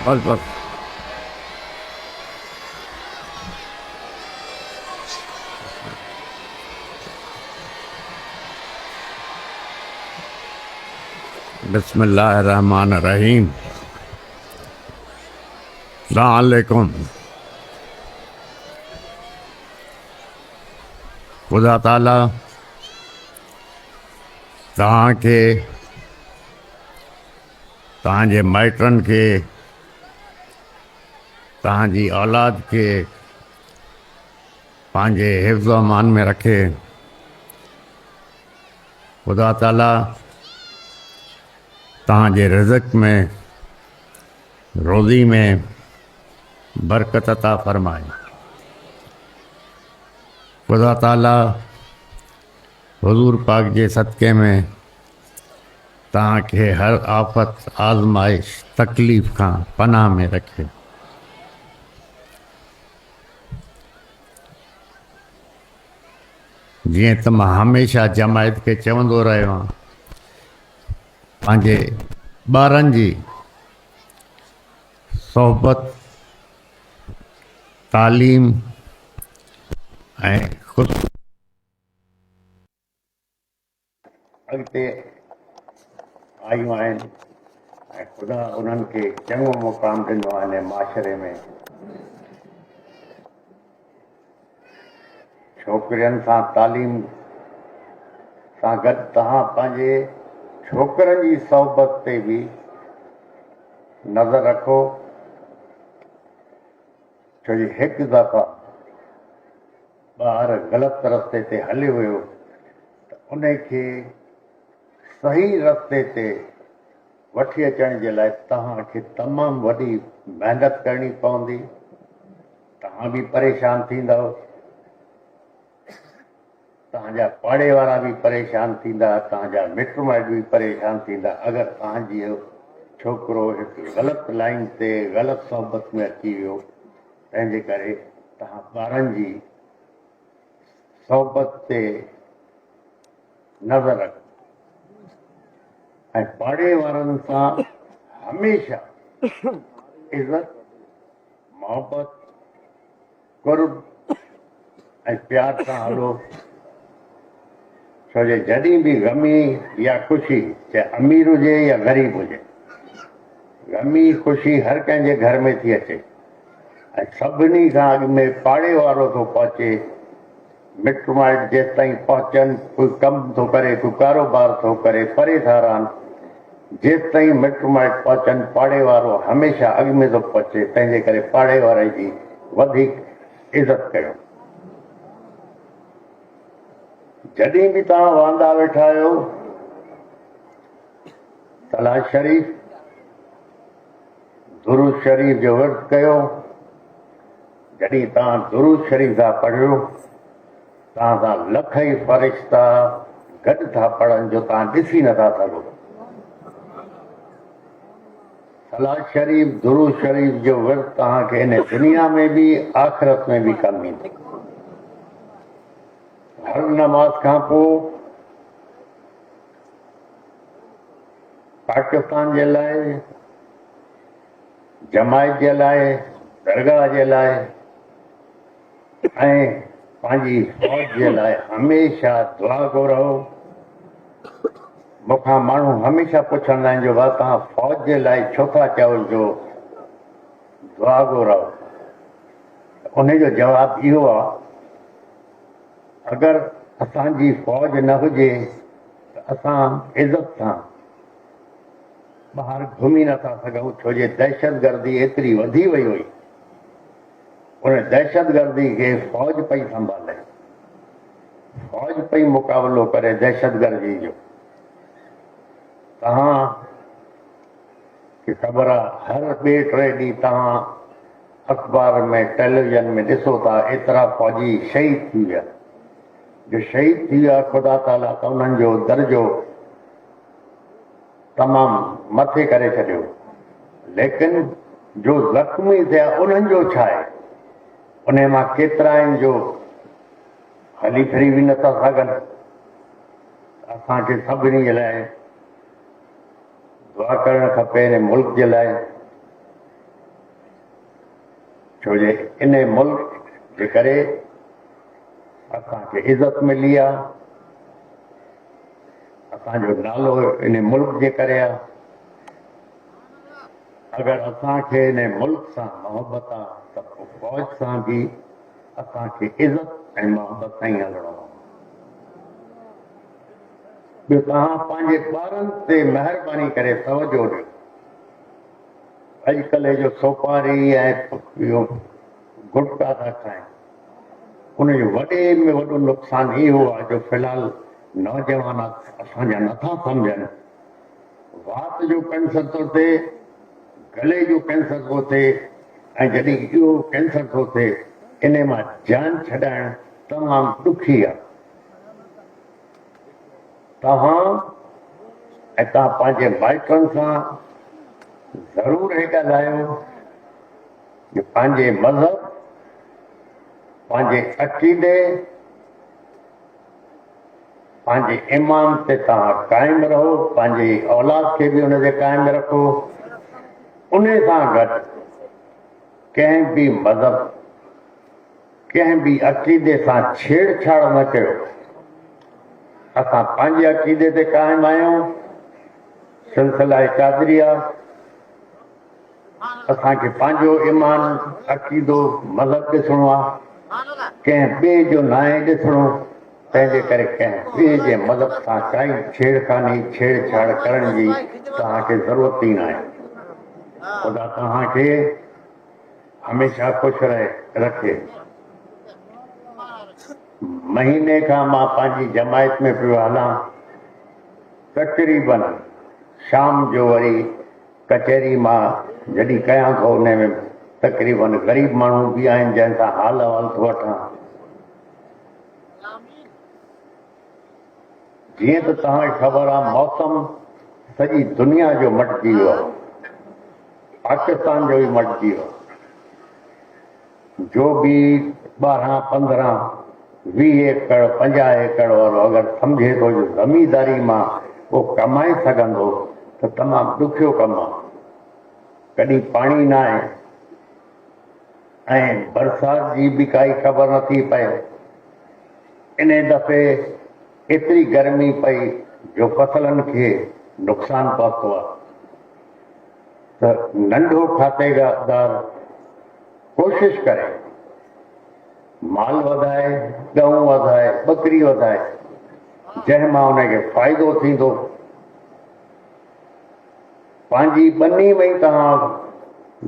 बस बस। बिस्मिल्लाहिर्रहमानिर्रहीम। अस्सलाम वालेकुम। खुदा ताला तव्हांखे तव्हांजे माइटनि खे तव्हांजी औलाद खे पंहिंजे हिफ़्ज़ व अमान में रखे। खुदा ताला तव्हांजे रिज़्क़ में रोज़ी में बरकत अता फ़रमाए। खुदा ताला हुज़ूर पाक जे सदक़े में तव्हांखे हर आफ़त आज़माइश तकलीफ़ खां पनाह में रखे। जीअं त मां हमेशह जमायत खे चवंदो रहियो आहियां, पंहिंजे ॿारनि जी सोहबत तालीम ऐं ख़ुशि अॻिते आयूं आहिनि ऐं ख़ुदा उन्हनि खे चङो मुक़ाम ॾिनो आहे इन माशरे में। छोकिरियुनि सां तालीम सां गॾु तव्हां पंहिंजे छोकिरनि जी सोहबत ते बि नज़र रखो, छो जो हिकु दफ़ा ॿार ग़लति रस्ते ते हली वियो त उनखे सही रस्ते ते वठी अचण जे लाइ तव्हांखे तमामु वॾी महिनत करणी पवंदी। तव्हां बि परेशान थींदव, तव्हांजा पाड़े वारा बि परेशान थींदा, तव्हांजा मिट माइट बि परेशान थींदा अगरि तव्हांजो छोकिरो हिकु ग़लति लाइन ते ग़लति सोहबत में अची वियो। तंहिंजे करे तव्हां ॿारनि जी सोहबत ते नज़र रखो ऐं पाड़े वारनि सां हमेशह इज़त मोहबत कुर्ब ऐं प्यार सां हलो, छो जो जॾहिं बि ग़मी या ख़ुशी, चाहे अमीर हुजे या ग़रीब हुजे, ग़मी ख़ुशी हर कंहिंजे घर में थी अचे ऐं सभिनी खां अॻु में पाड़े वारो थो पहुचे। मिट माइट जेसि ताईं पहुचनि, कोई कमु थो करे, कोई कारोबार थो करे, परे था रहनि, जेसि ताईं मिट माइट पहुचनि पाड़े वारो हमेशह अॻु में थो पहुचे। तंहिंजे करे पाड़े वारे जी वधीक इज़त कयो। जॾहिं बि तव्हां वांदा वेठा आहियो, सलाह शरीफ़ दुरूद शरीफ़ जो विर्त कयो। जॾहिं तव्हां दुरूद शरीफ़ था पढ़ियो, तव्हां सां लख ई फ़रिश्ता गॾु था पढ़नि जो तव्हां ॾिसी नथा सघो। सलाह शरीफ़ दुरूद शरीफ़ जो विर्त तव्हांखे इन दुनिया में बि आख़िरत में बि कमु ईंदो। हर नमाज़ खां पोइ पाकिस्तान जे लाइ, जमायत जे लाइ, दरगाह जे लाइ ऐं पंहिंजी फ़ौज जे लाइ हमेशह दुआ घुरो। मूंखां माण्हू हमेशह पुछंदा आहिनि जो भाउ तव्हां फ़ौज जे लाइ छो था चओ जो दुआ घुरो? उनजो जवाबु इहो आहे, अगरि असांजी फ़ौज न हुजे त असां इज़त सां ॿाहिरि घुमी नथा सघूं, छो जो दहशतगर्दी एतिरी वधी वई हुई। उन दहशतगर्दी खे फ़ौज पई संभाले, फ़ौज पई मुक़ाबिलो करे दहशतगर्दी जो। तव्हां खे ख़बर आहे, हर ॿिए टे ॾींहुं तव्हां अख़बार में टेलीविज़न में ॾिसो था एतिरा फ़ौजी शहीद थी विया। जो शहीद थी विया, ख़ुदा ताला त उन्हनि जो दर्जो तमामु मथे करे छॾियो, लेकिन जो ज़ख़्मी थिया उन्हनि जो छा आहे? उन मां केतिरा आहिनि जो हली फिरी बि नथा सघनि। असांखे सभिनी जे लाइ दुआ करणु खपे इन मुल्क जे लाइ। छो जे इन मुल्क जे करे असांखे इज़त मिली आहे, असांजो नालो इन मुल्क जे करे आहे। अगरि असांखे इन मुल्क सां मोहबत आहे त पोइ फ़ौज सां बि असांखे इज़त ऐं मोहबत सां ई हलणो आहे। ॿियो तव्हां पंहिंजे ॿारनि ते महिरबानी करे तवजो ॾियो। अॼुकल्ह जो सोपारी ऐं इहो गुटका था खाइनि, उनजो वॾे में वॾो नुक़सानु इहो आहे जो फ़िलहाल नौजवान असांजा नथा सम्झनि। वात जो कैंसर थो थिए, गले जो कैंसर थो थिए, ऐं जॾहिं इहो कैंसर थो थिए इन मां जान छॾाइण तमामु ॾुखी आहे। तव्हां पंहिंजे माइटनि सां ज़रूरु हे ॻाल्हायो कि पंहिंजे मज़हब, पंहिंजे अक़ीदे, पंहिंजे ईमान ते तव्हां क़ाइमु रहो, पंहिंजी औलाद खे बि उन ते क़ाइमु रखो। उन सां गॾु कंहिं बि मज़हब, कंहिं बि अक़ीदे सां छेड़छाड़ न कयो। असां पंहिंजे अक़ीदे ते क़ाइमु आहियूं, सिलसिला क़ादरिया। असांखे पंहिंजो ईमान, अक़ीदो, मज़हब ॾिसणो आहे, कंहिं ॿिए जो न आहे ॾिसणो। तंहिंजे करे कंहिं ॿिए जे मज़हब सां काई छेड़खानी, छेड़छाड़ करण जी तव्हांखे ज़रूरत ई न आहे। ख़ुदा तव्हांखे हमेशह ख़ुशि रखे। महीने खां मां पंहिंजी जमायत में पियो हलां, तक़रीबन शाम जो वरी कचहरी मां जॾहिं कयां थो उन में तक़रीबन ग़रीब माण्हू बि आहिनि जंहिंसां हाल अहवाल थो वठां। जीअं त तव्हांखे ख़बर आहे, मौसम सॼी दुनिया जो मटिजी वियो आहे, पाकिस्तान जो बि मटिजी वियो आहे। जो बि 12, 15, 20 एकड़, 50 एकड़ वारो अगरि सम्झे थो जो ज़मींदारी मां उहो कमाए सघंदो त तमामु ॾुखियो कमु आहे। कॾहिं पाणी न आहे ऐं बरसाति जी बि काई ख़बर नथी पए। इन दफ़े एतिरी गर्मी पई जो फसलनि खे नुक़सानु पहुतो आहे। त नंढो खातेदार कोशिशि करे माल वधाए, ॻऊं वधाए, ॿकरी वधाए, जंहिं मां उनखे फ़ाइदो थींदो। पंहिंजी ॿनी में ई तव्हां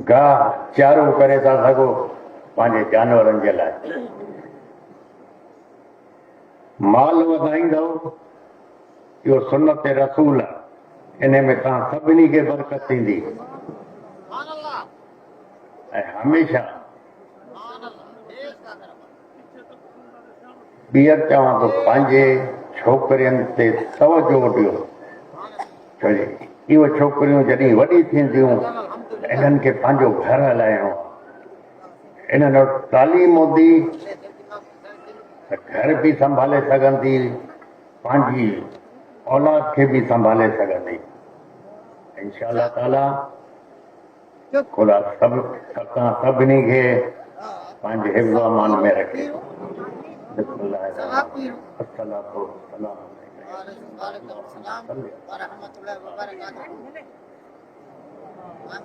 गाह चारो करे था सघो पंहिंजे जानवरनि जे लाइ। माल वधाईंदव, इहो सुन्नत रसूल आहे। इन में तव्हां सभिनी खे बरकत थींदी। ऐं हमेशह ॿीहर चवां थो, पंहिंजे छोकिरियुनि ते तवजो ॾियो। छो जे इहो छोकिरियूं जॾहिं वॾी थींदियूं इन्हनि खे पंहिंजो घर हलाइणो आहे। इन्हनि वटि तालीम हूंदी त घर बि संभाले सघंदी, पंहिंजी औलाद खे बि संभाले सघंदी। इंशाअल्लाह ताला ख़ुदा सभिनी खे पंहिंजे हिफ़्ज़ अमान में रखे।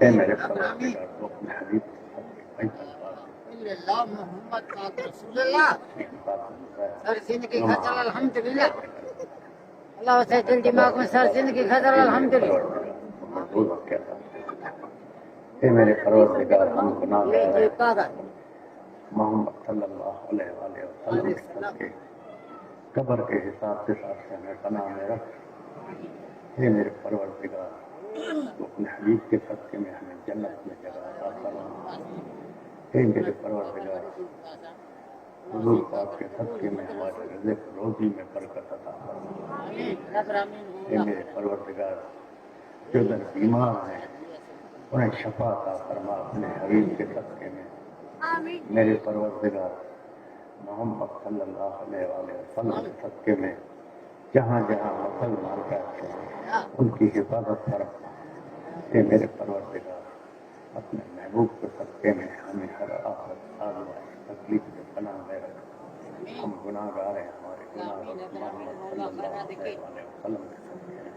मेरे सर जिंदगी खजल अल्हम्दुलिल्लाह, अल्लाह से दिल दिमाग में सर जिंदगी खजल अल्हम्दुलिल्लाह। मेरे परवरदिगार हम गुनाहगार मोहम्मद सल्लल्लाहु अलैहि वसल्लम के कब्र के हिसाब से हमें पनाह में रख। हे मेरे परवरदिगार, तो अपने हबीब के सदक़े में हमें जन्नत में जगह अता फरमा। हे मेरे परवरदिगार, हुजूर पाक के सदक़े में हमारे रिज़्क़ रोज़ी में बरकत अता फरमा। हे मेरे परवरदिगार, जो दर बीमार हैं उन्हें शफा अता फरमा अपने हबीब के सदक़े में। मेरे परवरदिगार, मोहम्मद सल्लल्लाहु अलैहि वसल्लम के सदक़े में जहाँ जहाँ मुसलमान रहते हैं उनकी हिफाजत फरमा। हे मेरे परवरदिगार, अपने महबूब के सबके में हमें हर आफत आज़माइश तकलीफ से पनाह में रख। हम गुनाहगार हैं, हमारे गुनाह मोहम्मद सल्लल्लाहु अलैहि वसल्लम के सदक़े हैं।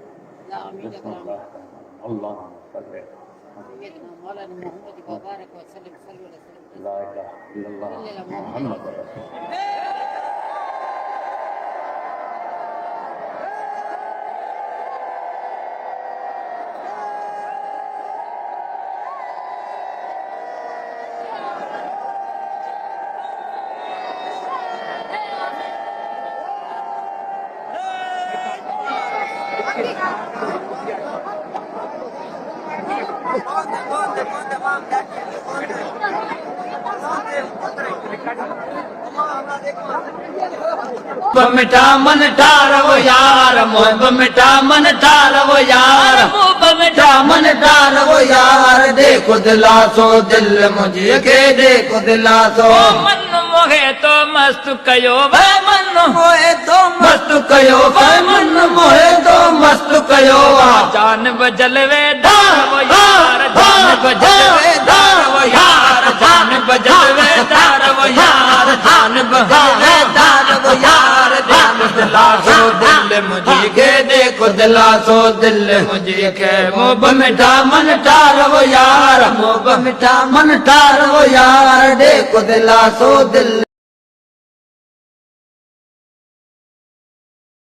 बिस्मिल्लाह अल्लाहुम्मा सल्लि मौलाना मोहम्मद मुबारक वसल्लम सल्लल्लाहु अलैहि वसल्लम। ला इलाहा इल्लल्लाह मुहम्मद रसूलुल्लाह। मिठा मन ठारव यार मोहब मिठा मन ठारव यार मोहब मिठा मन ठारव यार देखो दिलासो दिल मुझे के देखो दिलासो मन मोहे तो मस्त कयो भाई मन मोहे तो मस्त कयो भाई मन मोहे तो मस्त कयो जान बजलवे धारव यार जान बजलवे धारव यार जान बजलवे धारव यार जान बजलवे धारव यार दिलासो दिल मुझे के देखो दिलासो दिल मुझे के मोब मिठा मन ठारव यार मोब मिठा मन ठारव यार देखो दिलासो दिल